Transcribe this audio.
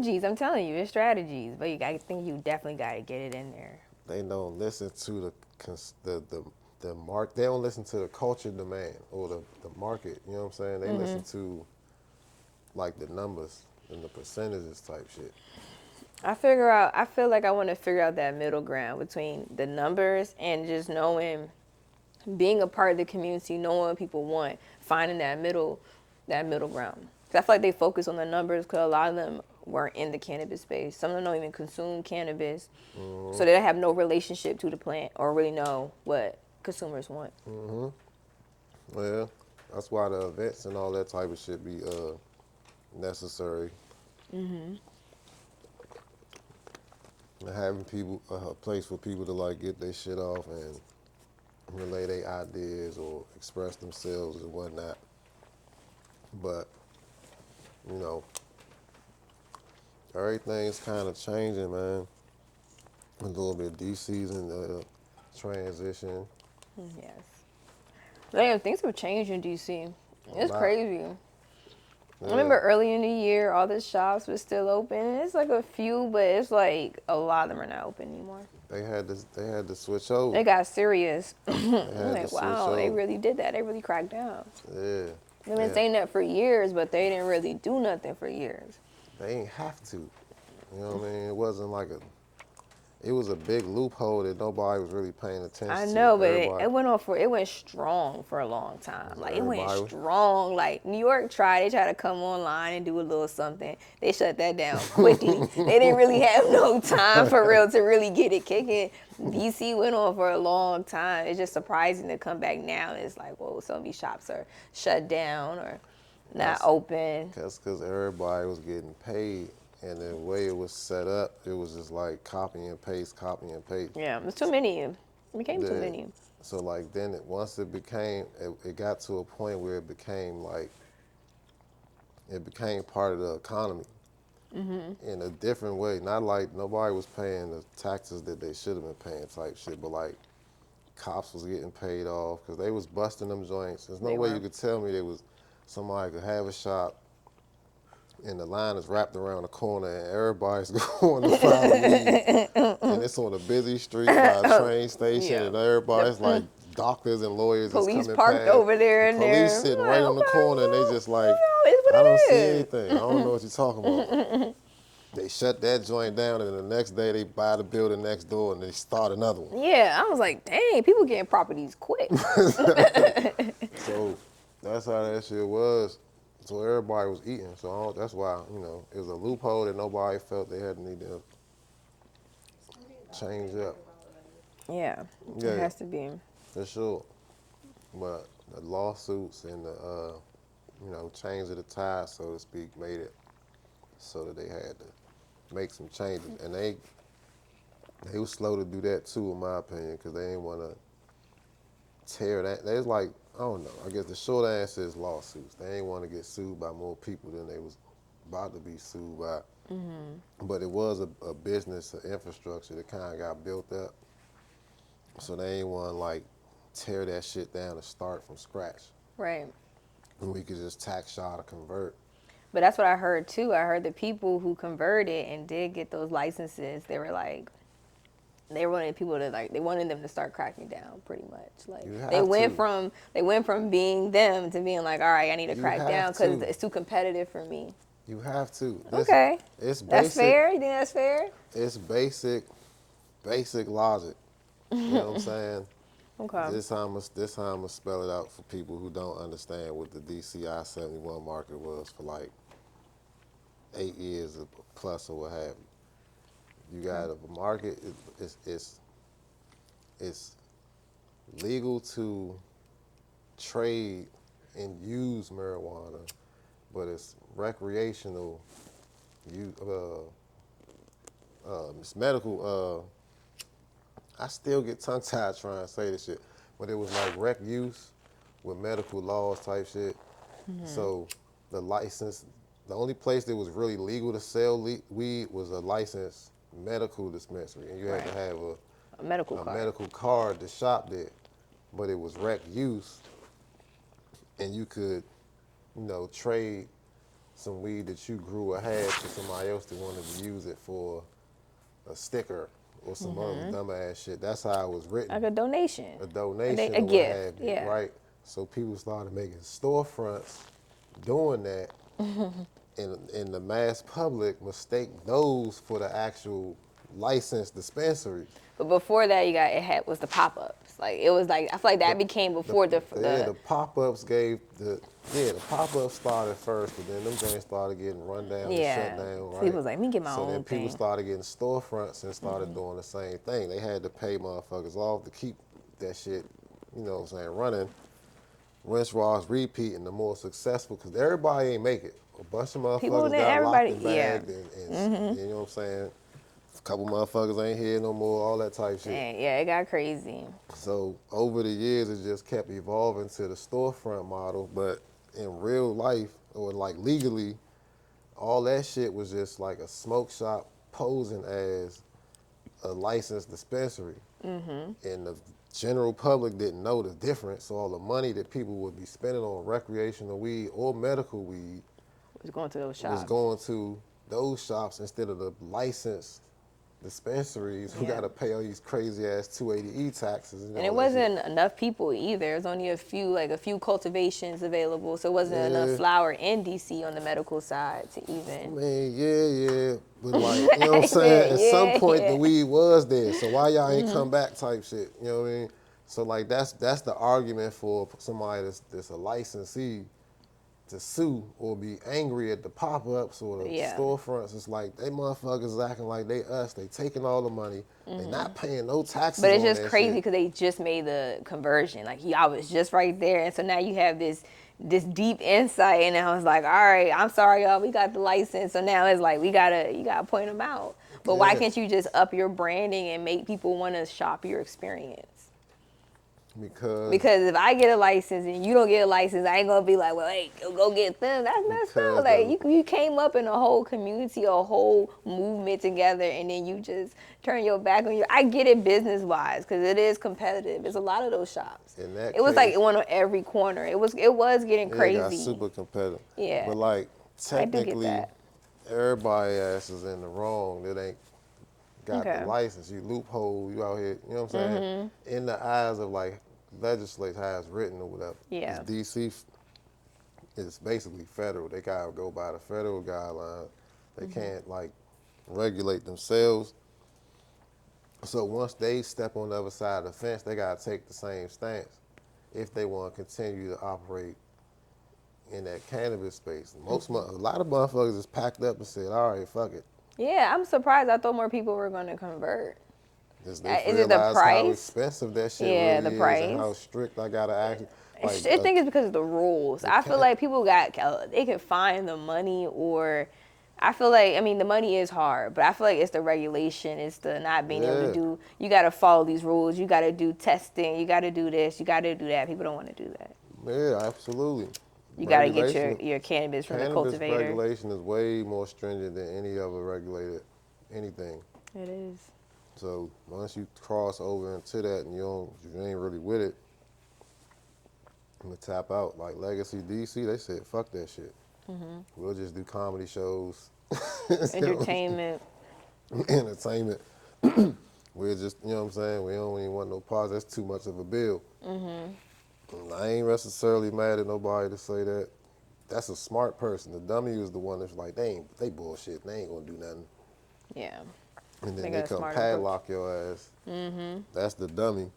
Geez, I'm telling you, it's strategies, but I think you definitely got to get it in there. They don't listen to the mark. They don't listen to the culture demand or the market. You know what I'm saying? They listen to like the numbers and the percentages type shit. I feel like I want to figure out that middle ground between the numbers and just knowing, being a part of the community, knowing what people want, finding that middle ground. 'Cause I feel like they focus on the numbers because a lot of them weren't in the cannabis space. Some of them don't even consume cannabis, so they have no relationship to the plant or really know what consumers want. Well, that's why the events and all that type of shit be necessary. And having people a place for people to like get their shit off and relay their ideas or express themselves and whatnot. But you know, everything's kind of changing, man. A little bit. DC's in the transition Yes. Damn, things have changed in DC. a It's lot. crazy. I Yeah, remember early in the year, all the shops were still open. It's like a few, but it's like a lot of them are not open anymore. they had to switch over. They got serious. They I'm had to like, switch wow, they over. really did that. They really cracked down. Yeah, They've been yeah. saying that for years, but they didn't really do nothing for years. They ain't have to. You know what I mean? It wasn't like a. It was a big loophole that nobody was really paying I attention to. know, but Everybody, it went strong for a long time. Like it went everybody. strong. Like New York they tried to come online and do a little something. They shut that down quickly. They didn't really have no time for real to really get it kicking. DC went on for a long time. It's just surprising to come back now. It's like, whoa, some of these shops are shut down or not That's open. because everybody was getting paid, and the way it was set up, it was just like copy and paste, copy and paste. Yeah, there's too many. It became too The, many. so like then once it got to a point where it became like it became part of the economy in a different way. Not like nobody was paying the taxes that they should have been paying type shit, but like cops was getting paid off because they was busting them joints. There's no They way you were. could tell me there was somebody could have a shop and the line is wrapped around the corner and everybody's going to follow weed. And it's on a busy street by a train station Yeah. and everybody's The like doctors and lawyers is police coming parked past. over there The and police there. I'm sitting like, right on the okay, corner and they well, just like, it's what I don't it see is. anything. I don't know what you're talking about. They shut that joint down and the next day they buy the building next door and they start another one. Yeah, I was like, dang, people getting properties quick. So that's how that shit was. So everybody was eating. So that's why, it was a loophole that nobody felt they had to need to change up. Yeah, it Yeah, has to be. for sure. But the lawsuits and the, change of the tide, so to speak, made it so that they had to make some changes. And they was slow to do that too, in my opinion, because they didn't want to tear that. They was like, I don't know. I guess the short answer is lawsuits. They didn't want to get sued by more people than they was about to be sued by. But it was a business, an infrastructure that kind of got built up. So they ain't want to like tear that shit down and start from scratch. Right. And we could just tax y'all to convert. But that's what I heard too. I heard the people who converted and did get those licenses, they were like, they wanted people to like, they wanted them to start cracking down pretty much. Like You they have went to. from being them to being like, all right, I need to You crack have down because to. it's too competitive for me. You have to. Okay, It's that's basic. fair. You think that's fair? It's basic logic. You know what I'm saying? Okay. This how I'ma spell it out for people who don't understand what the DC i71 market was for like 8 years or plus or what have you. You got a market. It's legal to trade and use marijuana, but it's recreational. It's medical. I still get tongue tied trying to say this shit, but it was like rec use with medical laws type shit. So the license, the only place that was really legal to sell weed was a licensed medical dispensary, and you had to Right. have A medical a card. medical card to shop there. But it was rec use, and you could, trade some weed that you grew or had to somebody else that wanted to use it for a sticker or some other dumbass shit. That's how it was written. Like a donation. A donation A or what gift. have you, Yeah. right? So people started making storefronts doing that, and the mass public mistake those for the actual licensed dispensaries. But before that, was the pop ups. Like it was like I feel like that became before The pop-ups the pop-ups started first, but then them things started getting run down and shut yeah. down, So right? people was like, me get my So then own people thing. started getting storefronts and started doing the same thing. They had to pay motherfuckers off to keep that shit, you know what I'm saying, running. Rinse, wash, repeat, and the more successful, because everybody ain't make it. A bunch of People motherfuckers then got locked everybody and yeah. bagged, and you know what I'm saying? A couple motherfuckers ain't here no more, all that type shit. Dang, yeah, it got crazy. So over the years, it just kept evolving to the storefront model, but in real life, or like legally, all that shit was just like a smoke shop posing as a licensed dispensary. And the general public didn't know the difference. So all the money that people would be spending on recreational weed or medical weed Was going to those was shops. going to those shops instead of the licensed dispensaries who Yeah. got to pay all these crazy ass 280E taxes and And all it that shit. wasn't enough people either. There's only a few cultivations available. So it wasn't enough Yeah, flower in DC on the medical side to I even. mean, yeah, but like, you know what I'm yeah, saying? At some yeah, point, the yeah. weed was there, so why y'all ain't come back type shit, you know what I mean? So like, that's the argument for somebody that's a licensee to sue or be angry at the pop-ups or the Yeah. storefronts. It's like, they motherfuckers acting like they us, they taking all the money, they not paying no taxes But it's on just that crazy shit. because they just made the conversion. Like y'all was just right there, and so now you have this deep insight, and I was like, all right, I'm sorry, y'all, we got the license, so now it's like you gotta point them out. But why Yeah, can't you just up your branding and make people want to shop your experience? because, Because if I get a license and you don't get a license, I ain't gonna be like, well, hey, go get them. That's messed up. because Like the you came up in a whole community, a whole movement together, and then you just turn your back on your. I get it business wise because it is competitive. It's a lot of those shops. in that It was like case, one on every corner. It was getting yeah, it got crazy. super competitive. Yeah, But like, I do get technically, that. everybody ass is in the wrong that ain't got the Okay. license. You loophole, you out here, you know what I'm saying? In the eyes of like legislate how it's written or whatever. Because Yeah. DC is basically federal. They gotta go by the federal guidelines. They can't like regulate themselves. So once they step on the other side of the fence, they gotta take the same stance if they want to continue to operate in that cannabis space. A lot of motherfuckers just packed up and said, "All right, fuck it." Yeah, I'm surprised. I thought more people were gonna convert. Just they Is it the realize how price? expensive that shit Yeah, really the is and how price. strict I gotta act. Like I think it's because of the rules. the I feel can like people they can find the money, or I feel like, I mean, the money is hard, but I feel like it's the regulation, it's the not being able to yeah, do. You got to follow these rules. You got to do testing. You got to do this. You got to do that. People don't want to do that. yeah, absolutely. You got to get Regulation, your cannabis from the cannabis cultivator. regulation is way more stringent than any other regulated anything. It is. So once you cross over into that and you ain't really with it, I'm gonna tap out. Like Legacy DC, they said, fuck that shit. We'll just do comedy shows, Entertainment. entertainment. We're just, you know what I'm saying? We don't even want no pause. That's too much of a bill. I ain't necessarily mad at nobody to say that. That's a smart person. The dummy was the one that's like, they bullshit. They ain't gonna do nothing. Yeah. And They then got they a come smart approach. padlock your ass. That's the dummy.